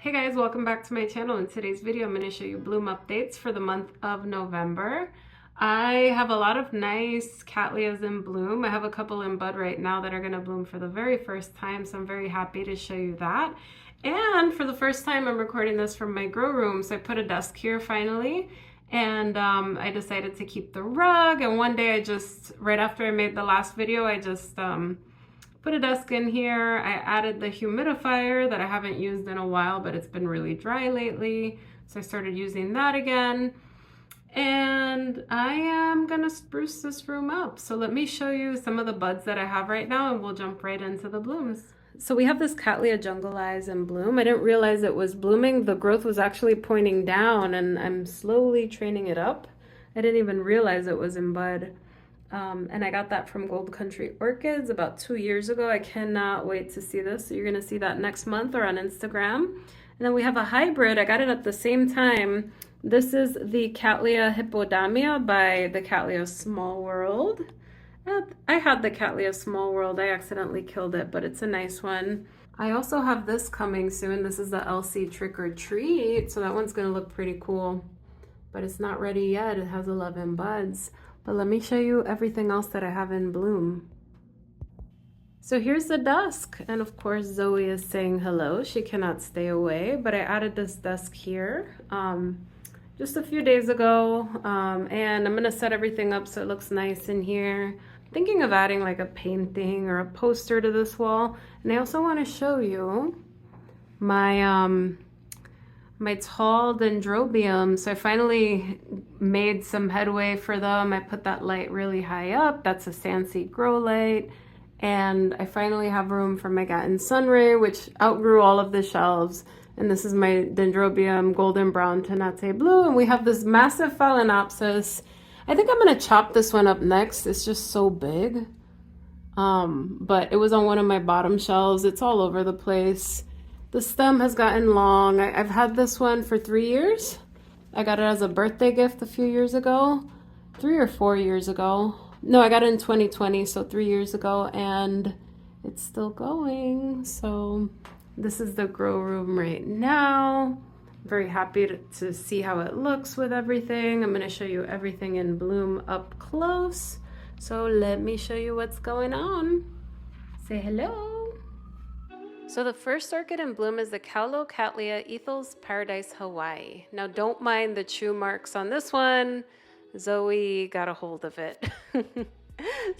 Hey guys, welcome back to my channel. In today's video, I'm going to show you bloom updates for the month of November. I have a lot of nice Cattleyas in bloom. I have a couple in bud right now that are going to bloom for the very first time, so I'm very happy to show you that. And for the first time, I'm recording this from my grow room, so I put a desk here finally. And I decided to keep the rug, and one day right after I made the last video, I just put a desk in here. I added the humidifier that I haven't used in a while, but it's been really dry lately. So I started using that again. And I am gonna spruce this room up. So let me show you some of the buds that I have right now and we'll jump right into the blooms. So we have this Cattleya jungle eyes in bloom. I didn't realize it was blooming. The growth was actually pointing down and I'm slowly training it up. I didn't even realize it was in bud. And I got that from Gold Country Orchids about 2 years ago. I cannot wait to see this. So you're gonna see that next month or on Instagram. And then we have a hybrid. I got it at the same time. This is the Cattleya Hippodamia by the Cattleya Small World. I had the Cattleya Small World. I accidentally killed it, but it's a nice one. I also have this coming soon. This is the LC Trick or Treat. So that one's gonna look pretty cool, but it's not ready yet. It has 11 buds. But let me show you everything else that I have in bloom. So here's the desk. And of course, Zoe is saying hello. She cannot stay away, but I added this desk here just a few days ago. And I'm gonna set everything up so it looks nice in here. I'm thinking of adding like a painting or a poster to this wall. And I also wanna show you my my tall dendrobiums. So I finally made some headway for them. I put that light really high up. That's a Sansi grow light. And I finally have room for my Gatton Sunray, which outgrew all of the shelves. And this is my dendrobium golden brown Tenate blue. And we have this massive Phalaenopsis. I think I'm gonna chop this one up next. It's just so big. But it was on one of my bottom shelves. It's all over the place. The stem has gotten long. I've had this one for 3 years. I got it as a birthday gift a few years ago, 3 or 4 years ago. No, I got it in 2020, so 3 years ago, and it's still going. So this is the grow room right now. I'm very happy to see how it looks with everything. I'm gonna show you everything in bloom up close. So let me show you what's going on. Say hello. So the first orchid in bloom is the Cattleya Ethel's Paradise Hawaii. Now don't mind the chew marks on this one. Zoe got a hold of it.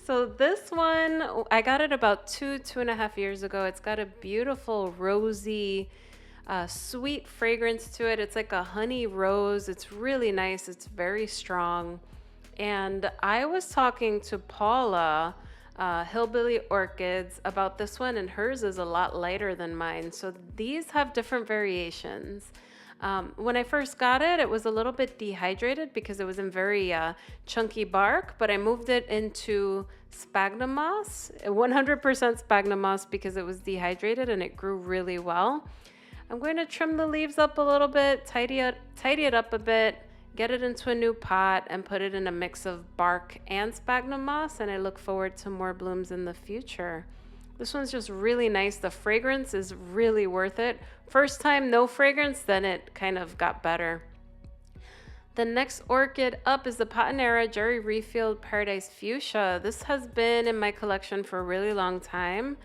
So this one, I got it about 2.5 years ago. It's got a beautiful rosy, sweet fragrance to it. It's like a honey rose. It's really nice. It's very strong. And I was talking to Paula, Hillbilly Orchids, about this one, and hers is a lot lighter than mine. So these have different variations. When I first got it, it was a little bit dehydrated because it was in very chunky bark, but I moved it into sphagnum moss, 100% sphagnum moss, because it was dehydrated and it grew really well. I'm going to trim the leaves up a little bit, tidy it up a bit, get it into a new pot and put it in a mix of bark and sphagnum moss, and I look forward to more blooms in the future. This one's just really nice. The fragrance is really worth it. First time, no fragrance, then it kind of got better. The next orchid up is the Patinera Jerry Rehfield Paradise Fuchsia. This has been in my collection for a really long time.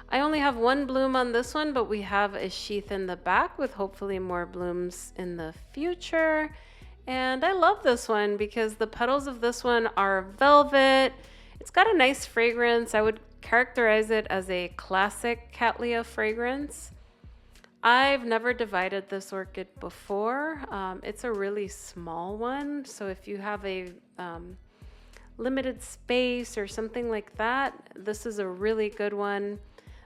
I only have one bloom on this one, but we have a sheath in the back with hopefully more blooms in the future. And I love this one because the petals of this one are velvet. It's got a nice fragrance. I would characterize it as a classic Cattleya fragrance. I've never divided this orchid before. It's a really small one, so if you have a limited space or something like that, this is a really good one.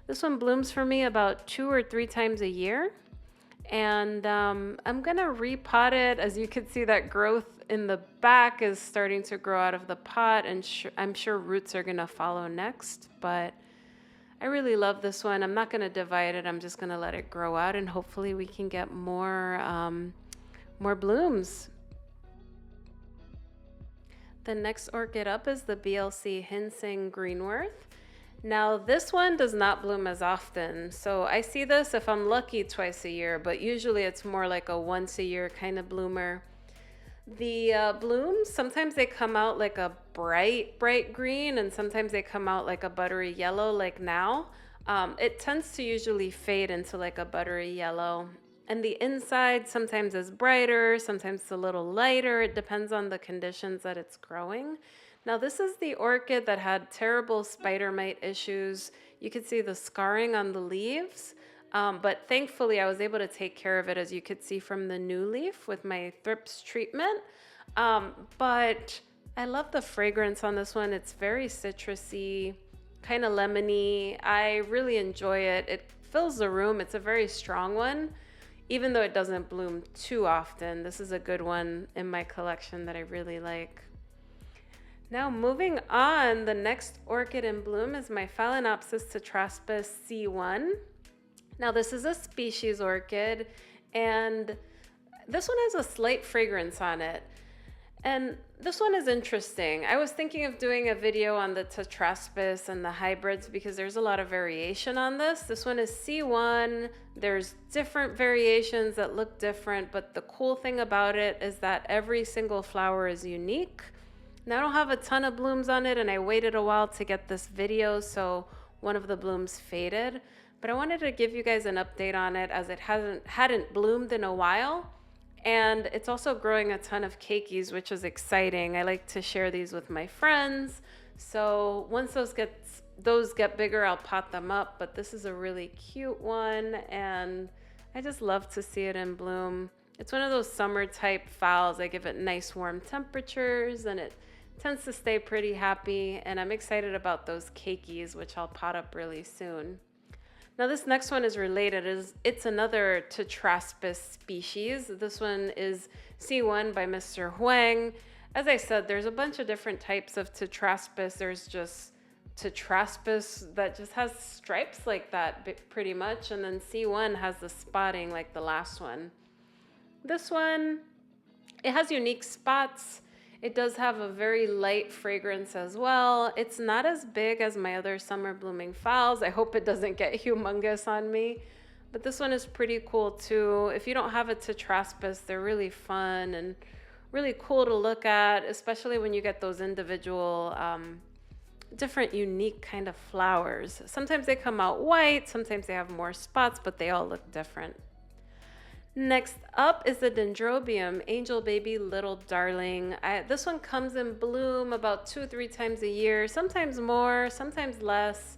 This one blooms for me about 2 or 3 times a year. And I'm gonna repot it. As you can see, that growth in the back is starting to grow out of the pot, and I'm sure roots are gonna follow next, but I really love this one. I'm not gonna divide it. I'm just gonna let it grow out, and hopefully we can get more blooms. The next orchid up is the BLC Hsingying Greenworth. Now this one does not bloom as often. So I see this if I'm lucky twice a year, but usually it's more like a once a year kind of bloomer. The blooms, sometimes they come out like a bright green, and sometimes they come out like a buttery yellow like now. It tends to usually fade into like a buttery yellow. And the inside sometimes is brighter, sometimes it's a little lighter. It depends on the conditions that it's growing. Now this is the orchid that had terrible spider mite issues. You could see the scarring on the leaves. But thankfully I was able to take care of it, as you could see from the new leaf with my thrips treatment. But I love the fragrance on this one. It's very citrusy, kind of lemony. I really enjoy it. It fills the room. It's a very strong one, even though it doesn't bloom too often. This is a good one in my collection that I really like. Now moving on, the next orchid in bloom is my Phalaenopsis Tetraspis C1. Now this is a species orchid, and this one has a slight fragrance on it. And this one is interesting. I was thinking of doing a video on the Tetraspis and the hybrids because there's a lot of variation on this. This one is C1. There's different variations that look different, but the cool thing about it is that every single flower is unique. Now I don't have a ton of blooms on it, and I waited a while to get this video, so one of the blooms faded. But I wanted to give you guys an update on it, as it hadn't bloomed in a while. And it's also growing a ton of keikis, which is exciting. I like to share these with my friends. So once those get bigger, I'll pot them up. But this is a really cute one, and I just love to see it in bloom. It's one of those summer type phals. I give it nice warm temperatures, and it tends to stay pretty happy. And I'm excited about those keikis, which I'll pot up really soon. Now this next one is related. It's another Tetraspis species. This one is C1 by Mr. Huang. As I said, there's a bunch of different types of Tetraspis. There's just Tetraspis that just has stripes like that pretty much, and then C1 has the spotting like the last one. This one, it has unique spots. It does have a very light fragrance as well. It's not as big as my other summer blooming phals. I hope it doesn't get humongous on me. But this one is pretty cool too. If you don't have a Tetraspis, they're really fun and really cool to look at, especially when you get those individual different unique kind of flowers. Sometimes they come out white, sometimes they have more spots, but they all look different. Next up is the Dendrobium, Angel Baby Little Darling. This one comes in bloom about 2-3 times a year, sometimes more, sometimes less.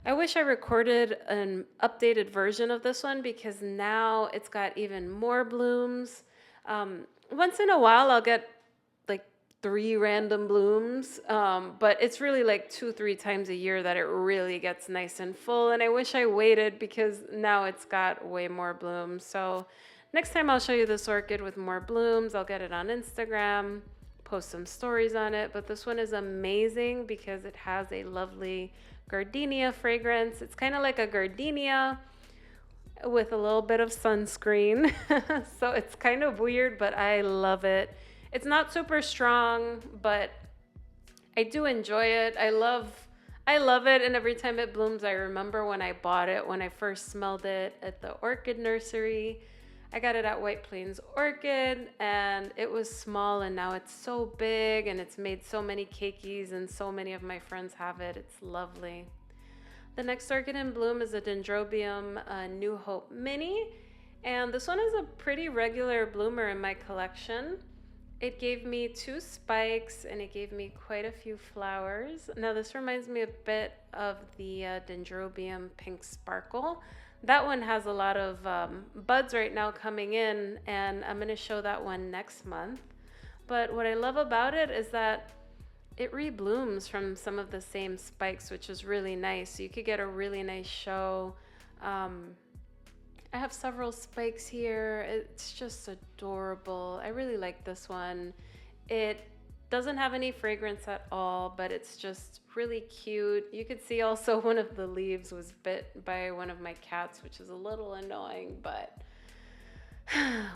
I wish I recorded an updated version of this one because now it's got even more blooms. Once in a while I'll get like 3 random blooms, but it's really like 2-3 times a year that it really gets nice and full, and I wish I waited because now it's got way more blooms. So next time I'll show you this orchid with more blooms. I'll get it on Instagram, post some stories on it, but this one is amazing because it has a lovely gardenia fragrance. It's kind of like a gardenia with a little bit of sunscreen. So it's kind of weird, but I love it. It's not super strong, but I do enjoy it. I love it, and every time it blooms, I remember when I bought it, when I first smelled it at the orchid nursery. I got it at White Plains Orchid, and it was small, and now it's so big, and it's made so many keikis, and so many of my friends have it. It's lovely. The next orchid in bloom is a Dendrobium New Hope Mini, and this one is a pretty regular bloomer in my collection. It gave me 2 spikes, and it gave me quite a few flowers. Now this reminds me a bit of the Dendrobium Pink Sparkle. That one has a lot of buds right now coming in, and I'm going to show that one next month. But what I love about it is that it reblooms from some of the same spikes, which is really nice. So you could get a really nice show. I have several spikes here. It's just adorable. I really like this one. It doesn't have any fragrance at all, but it's just really cute. You could see also one of the leaves was bit by one of my cats, which is a little annoying, but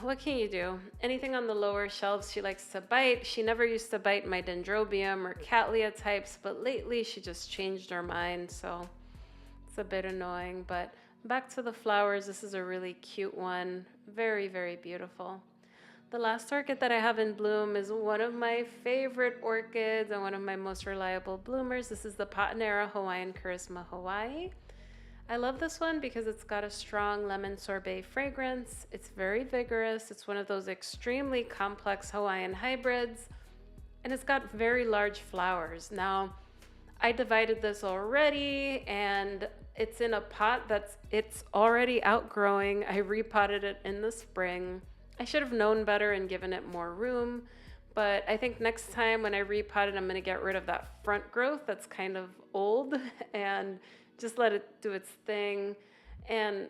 What can you do? Anything on the lower shelves she likes to bite. She never used to bite my dendrobium or cattleya types, but lately she just changed her mind, so it's a bit annoying. But back to the flowers. This is a really cute one. Very, very beautiful. The last orchid that I have in bloom is one of my favorite orchids and one of my most reliable bloomers. This is the Patanera Hawaiian Charisma Hawaii. I love this one because it's got a strong lemon sorbet fragrance. It's very vigorous. It's one of those extremely complex Hawaiian hybrids, and it's got very large flowers. Now, I divided this already, and it's in a pot it's already outgrowing. I repotted it in the spring. I should have known better and given it more room, but I think next time when I repot it, I'm gonna get rid of that front growth that's kind of old and just let it do its thing. And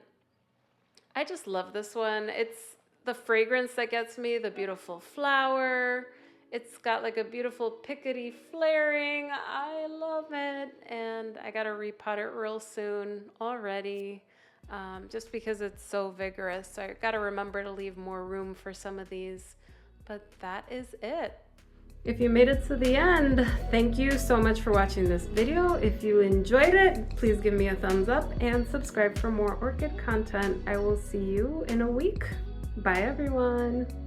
I just love this one. It's the fragrance that gets me, the beautiful flower. It's got like a beautiful pickety flaring. I love it. And I gotta repot it real soon already, just because it's so vigorous. So I gotta remember to leave more room for some of these. But that is it. If you made it to the end, thank you so much for watching this video. If you enjoyed it, please give me a thumbs up and subscribe for more orchid content. I will see you in a week. Bye everyone.